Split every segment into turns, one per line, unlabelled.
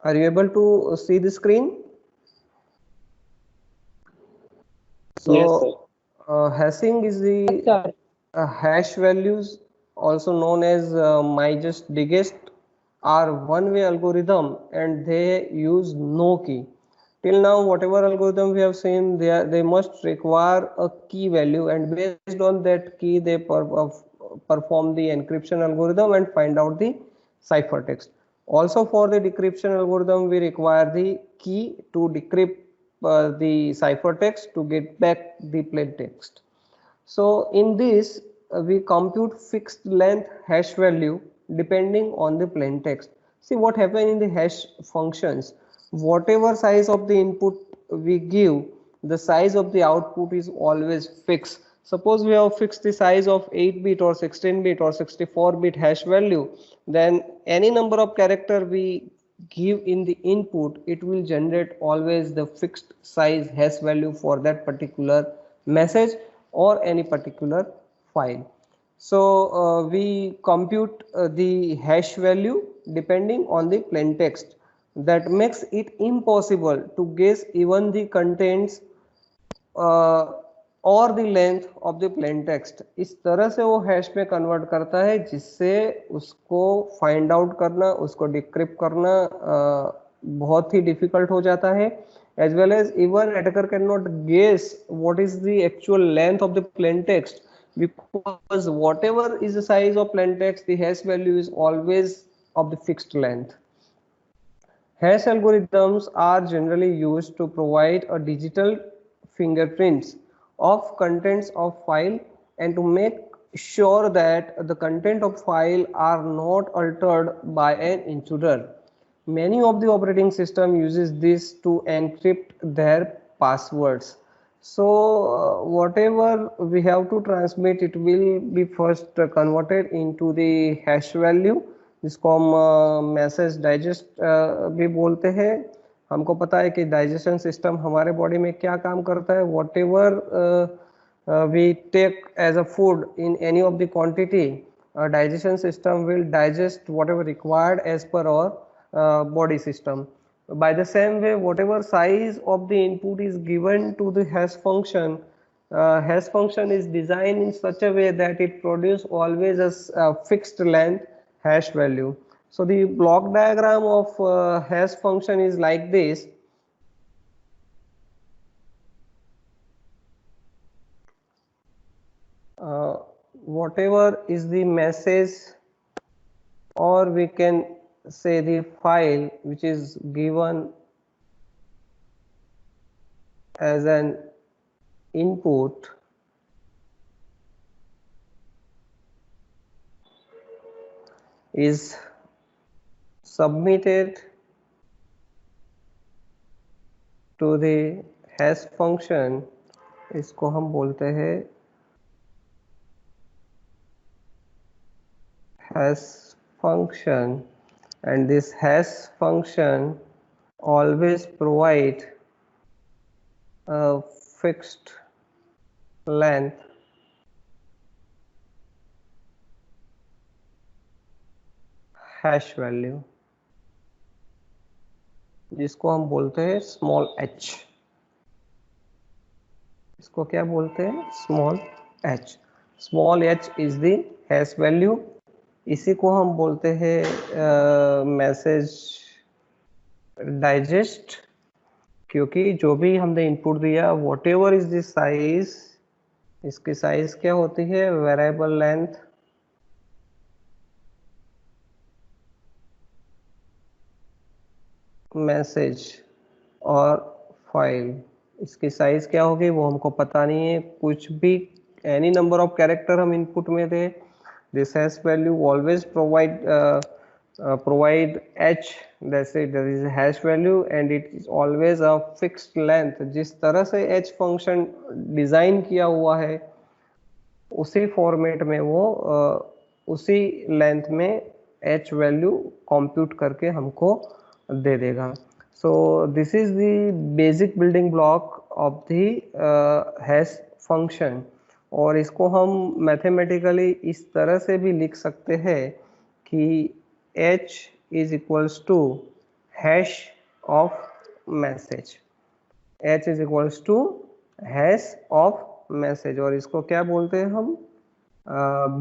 Are you able to see the screen? So
Yes, sir.
hashing is the hash values, also known as MyJustDigest, are one-way algorithm and they use no key. Till now, whatever algorithm we have seen, they must require a key value, and based on that key, they perform the encryption algorithm and find out the ciphertext. Also, for the decryption algorithm, we require the key to decrypt the ciphertext to get back the plain text. So in this, we compute fixed length hash value depending on the plain text. See what happens in the hash functions. Whatever size of the input we give, the size of the output is always fixed. Suppose we have fixed the size of 8-bit or 16-bit or 64-bit hash value, then any number of character we give in the input, it will generate always the fixed size hash value for that particular message or any particular file. So we compute the hash value depending on the plain text. That makes it impossible to guess even the contents और the length of the plain text. इस तरह से वो hash में convert करता है जिससे उसको फाइंड आउट करना, उसको डिक्रिप्ट करना बहुत ही डिफिकल्ट हो जाता है. as well as even attacker cannot guess what is the actual length of the plain text, because whatever is the size of plain text, the hash value is always of the fixed length. Hash algorithms are generally used to provide a digital fingerprints of contents of file and to make sure that the content of file are not altered by an intruder. Many of the operating system uses this to encrypt their passwords. So whatever we have to transmit, it will be first converted into the hash value, जिसको हम message digest भी बोलते हैं. हमको पता है कि digestion system हमारे बॉडी में क्या काम करता है. Whatever we take as a food in any of the quantity, digestion system will digest whatever required as per our body system. By the same way, whatever size of the input is given to the hash function is designed in such a way that it produces always a fixed length hash value. So the block diagram of hash function is like this. Whatever is the message, or we can say the file which is given as an input, is submitted to the hash function. इसको हम बोलते हैं hash function, and this hash function always provide a fixed length hash value, जिसको हम बोलते हैं small h. इसको क्या बोलते हैं? Small h. Small h is the hash value. इसी को हम बोलते हैं मैसेज डाइजेस्ट, क्योंकि जो भी हमने इनपुट दिया, whatever is the size, इसकी साइज क्या होती है? वेरिएबल लेंथ मैसेज और फाइल, इसकी साइज क्या होगी वो हमको पता नहीं है. कुछ भी एनी नंबर ऑफ कैरेक्टर हम इनपुट में दे, this hash value always provide h, that's it, there is a hash value and it is always a fixed length. जिस तरह से h फंक्शन डिजाइन किया हुआ है उसी फॉर्मेट में वो उसी लेंथ में h वैल्यू कंप्यूट करके हमको दे देगा. So this is the basic building block of the hash function. और इसको हम मैथमेटिकली इस तरह से भी लिख सकते हैं कि h is equals to hash of message, h is equals to hash of message, और इसको क्या बोलते हैं हम,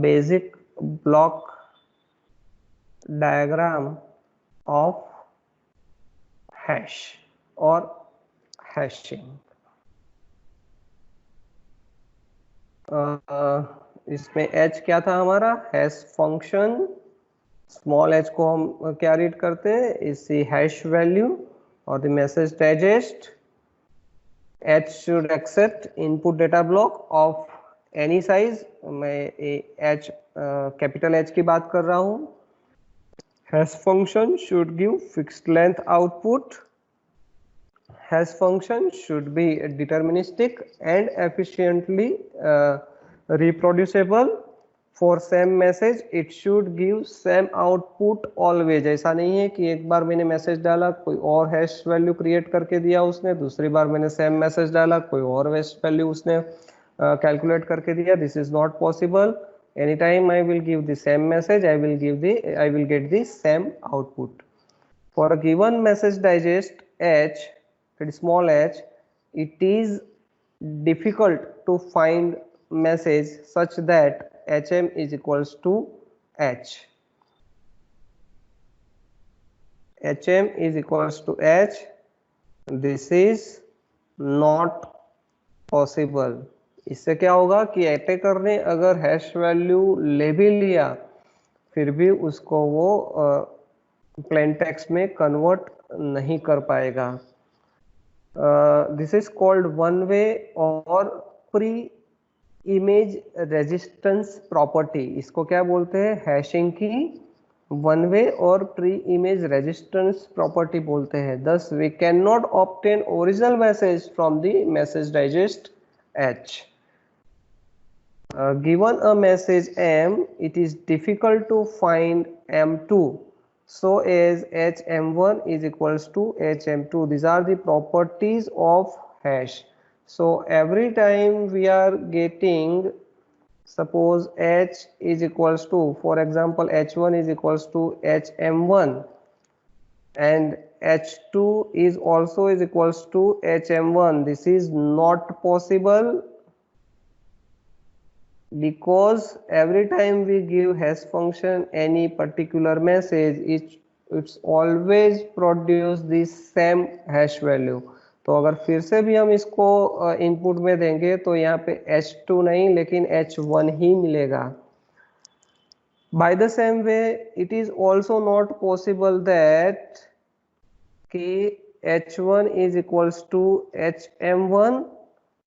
basic block diagram of hash और हैशिंग। इसमें h क्या था हमारा, हैश फंक्शन, स्मॉल h को हम क्या रीड करते हैं, इस हैश वैल्यू, और the message digest h should accept input data block of any size, मैं h कैपिटल H की बात कर रहा हूँ। hash function should give fixed length output, hash function should be deterministic and efficiently reproducible, for same message it should give same output always। ऐसा नहीं है कि एक बार मैंने मैसेज डाला कोई और हैश वैल्यू क्रिएट करके दिया उसने, दूसरी बार मैंने सेम मैसेज डाला कोई और हैश वैल्यू उसने कैलकुलेट करके दिया। This is not possible. anytime I will give the same message, I will get the same output. For a given message digest h, small h, it is difficult to find message such that hm is equals to h. hm is equals to h. This is not possible. इससे क्या होगा कि attacker ने अगर hash value ले भी लिया फिर भी उसको वो प्लेन टेक्स्ट में कन्वर्ट नहीं कर पाएगा। This is called one way और प्री इमेज रेजिस्टेंस प्रॉपर्टी। इसको क्या बोलते हैं, हैशिंग की वन वे और प्री इमेज रेजिस्टेंस प्रॉपर्टी बोलते हैं। Thus we can not obtain original message from the message digest h. Given a message m, it is difficult to find m2 so as hm1 is equals to hm2. These are the properties of hash. So every time we are getting, suppose h is equals to, for example, h1 is equals to hm1 and h2 is also is equals to hm1. This is not possible because every time we give hash function any particular message, it's always produce the same hash value. तो अगर फिर से भी हम इसको input में देंगे तो यहाँ पे h2 नहीं लेकिन h1 ही मिलेगा। By the same way it is also not possible that कि h1 is equals to hm1,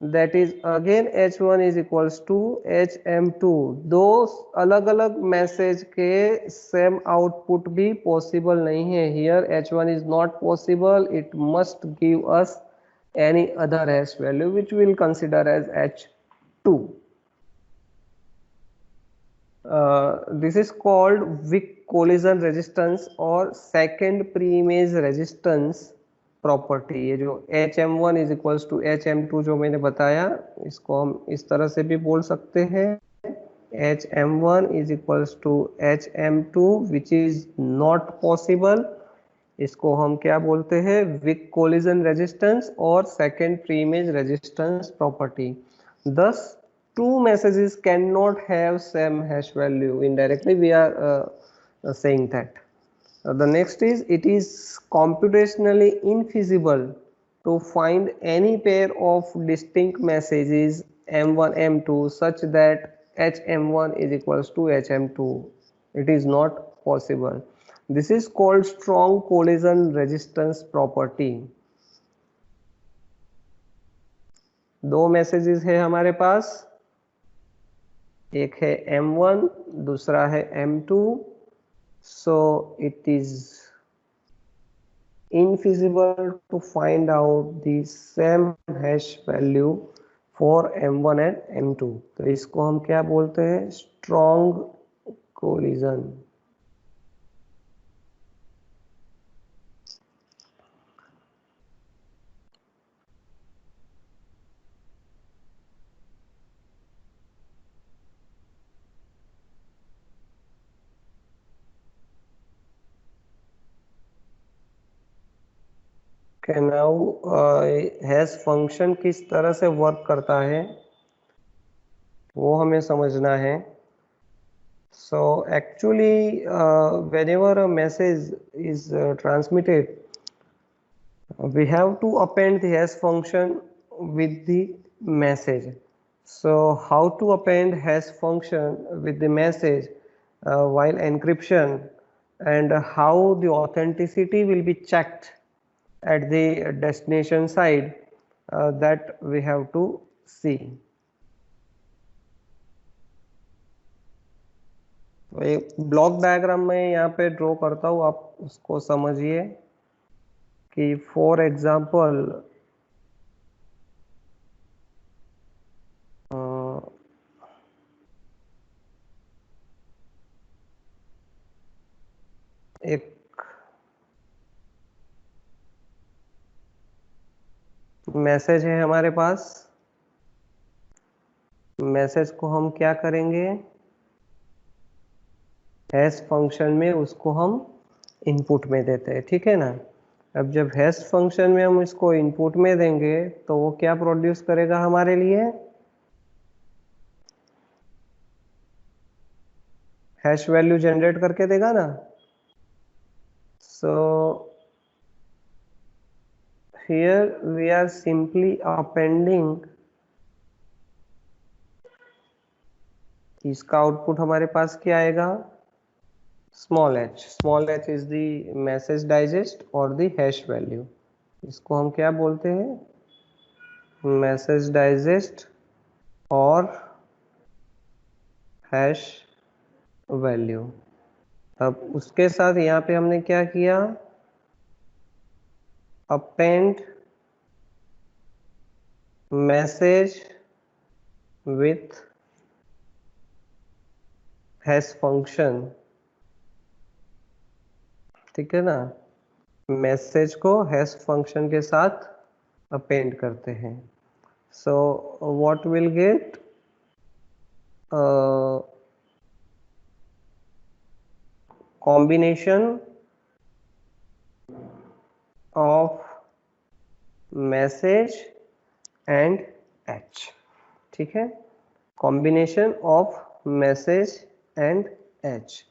that is again h1 is equals to hm2। दो अलग अलग मैसेज के सेम आउटपुट भी पॉसिबल नहीं है। Here h1 is not possible, it must give us any other hash value which we will consider as h2। this is called weak collision resistance और second pre-image resistance property. ये जो hm1 is equals to hm2 जो मैंने बताया, इसको हम इस तरह से भी बोल सकते हैं, hm1 is equals to hm2 which is not possible. इसको हम क्या बोलते हैं, वीक कोलिजन रेजिस्टेंस और second pre image resistance property. thus two messages cannot have same hash value. Indirectly we are saying that. The next is, it is computationally infeasible to find any pair of distinct messages m1 m2 such that hm1 is equals to hm2. It is not possible. This is called strong collision resistance property. दो messages है हमारे पास, एक है m1 दूसरा है m2, so it is infeasible to find out the same hash value for m1 and m2। तो इसको हम क्या बोलते हैं, स्ट्रॉन्ग कोलिजन। के नाउ हैश फंक्शन किस तरह से वर्क करता है वो हमें समझना है. So actually, whenever a message is transmitted, we have to append the hash function with the message. So how to append hash function with the message while encryption, and how the authenticity will be checked at the destination side, that we have to see. तो एक block diagram में यहाँ पे draw करता हूँ, आप उसको समझिए कि फॉर एग्जांपल एक मैसेज है हमारे पास. मैसेज को हम क्या करेंगे, हैश फंक्शन में उसको हम इनपुट में देते हैं, ठीक है ना. अब जब हैश फंक्शन में हम इसको इनपुट में देंगे तो वो क्या प्रोड्यूस करेगा हमारे लिए, हैश वैल्यू जनरेट करके देगा ना. So here we are simply appending, इसका आउटपुट हमारे पास क्या आएगा, small h is the message digest और द हैश वैल्यू. इसको हम क्या बोलते हैं, मैसेज डाइजेस्ट और हैश वैल्यू. अब उसके साथ यहाँ पे हमने क्या किया, append message with hash function, ठीक है ना. मैसेज को हैश फंक्शन के साथ अपेंड करते हैं. So what will get, combination of message and H, ठीक है, combination of message and h.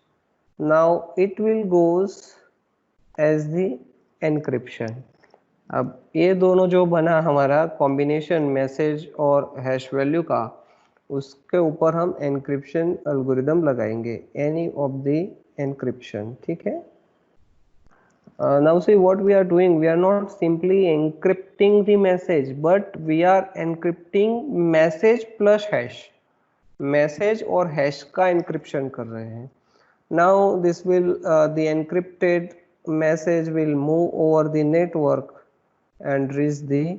Now it will goes as the encryption. अब ये दोनों जो बना हमारा कॉम्बिनेशन मैसेज और हैश वैल्यू का, उसके ऊपर हम एनक्रिप्शन एल्गोरिदम लगाएंगे, एनी ऑफ द एनक्रिप्शन, ठीक है. Now see what we are doing, we are not simply encrypting the message but we are encrypting message plus hash. Message और hash का एनक्रिप्शन कर रहे हैं. Now this will the encrypted message will move over the network and reach the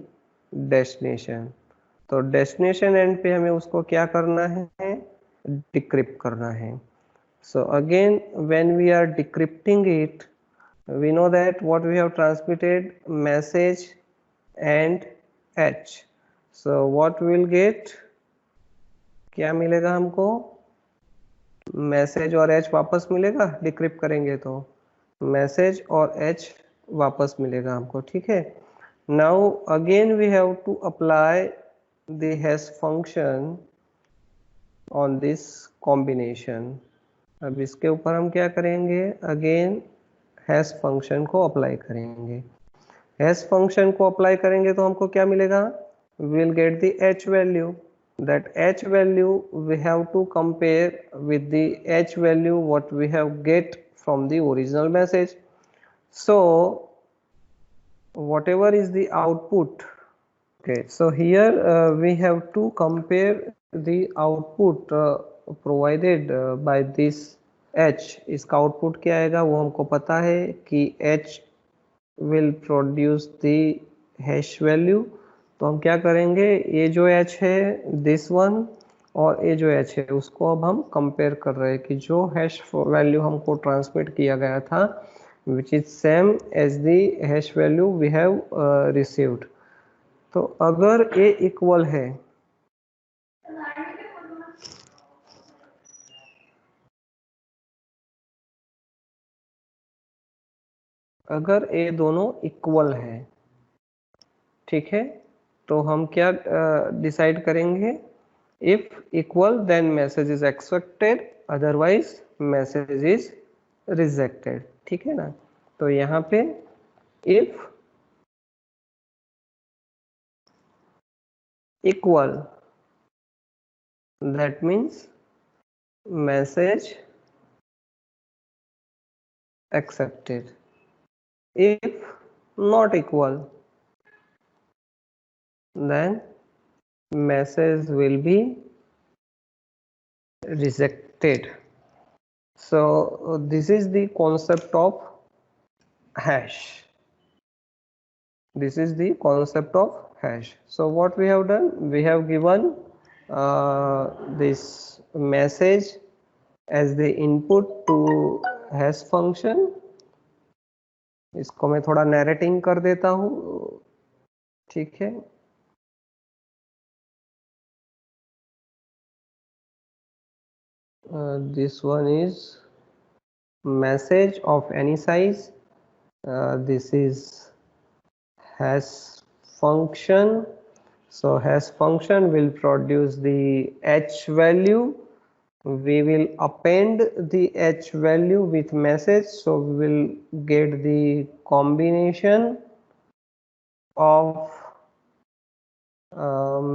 destination. तो destination end पे हमें उसको क्या करना है, डिक्रिप्ट करना है. So again when we are decrypting it, we know that what we have transmitted message and h. So what we will get, क्या मिलेगा हमको, मैसेज और एच वापस मिलेगा, डिक्रिप्ट करेंगे तो मैसेज और एच वापस मिलेगा हमको, ठीक है. Now again we have to apply the hash function on this combination. अब इसके ऊपर हम क्या करेंगे, अगेन हैश फंक्शन को अप्लाई करेंगे. हैश फंक्शन को अप्लाई करेंगे तो हमको क्या मिलेगा, we will get the h value. That h value we have to compare with the h value what we have get from the original message. So whatever is the output, okay, so here we have to compare the output provided by this h. इसका output क्या आएगा वो हमको पता है कि h will produce the hash value. तो हम क्या करेंगे, ये जो h है दिस वन और ये जो h है उसको अब हम कंपेयर कर रहे हैं कि जो हैश वैल्यू हमको ट्रांसमिट किया गया था which is same as the hash value we have received. तो अगर ये इक्वल है, अगर ये दोनों इक्वल है ठीक है, तो हम क्या डिसाइड करेंगे, if equal then message is accepted, otherwise message is rejected, ठीक है ना। तो यहाँ पे if equal, that means message accepted. If not equal, then message will be rejected. So this is the concept of hash. This is the concept of hash. So what we have done, we have given this message as the input to hash function. इसको मैं थोड़ा नैरेटिंग कर देता हूँ, ठीक है। This one is message of any size. This is hash function. So hash function will produce the h value. We will append the h value with message, so we will get the combination of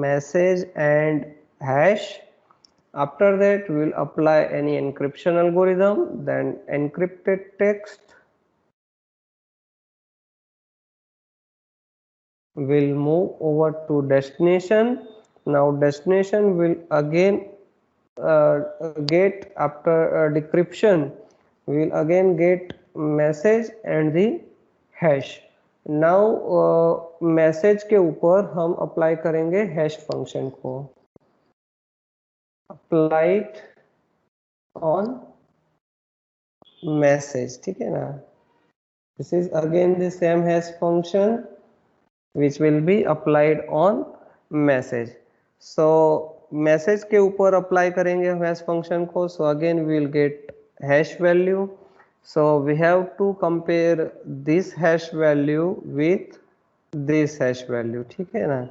message and hash. After that, we will apply any encryption algorithm, then encrypted text will move over to destination. Now destination will again get, after decryption, we will again get message and the hash. Now message के ऊपर हम apply करेंगे hash function को, applied on message, ठीक है ना। This is again the same hash function which will be applied on message. So message के ऊपर अप्लाई करेंगे hash function को, so again we will get hash value. So we have to compare this hash value with this hash value, ठीक है ना।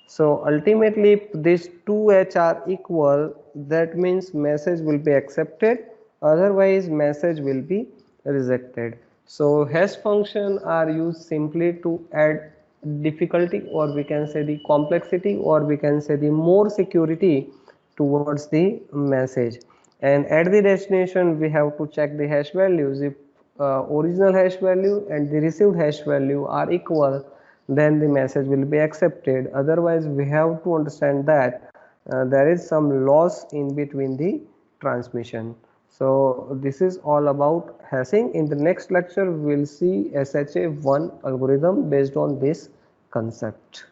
So ultimately if these two h are equal, that means message will be accepted, otherwise message will be rejected. So hash function are used simply to add difficulty, or we can say the complexity, or we can say the more security towards the message. And at the destination we have to check the hash values. If original hash value and the received hash value are equal, then the message will be accepted. Otherwise we have to understand that there is some loss in between the transmission. So this is all about hashing. In the next lecture we will see SHA-1 algorithm based on this concept.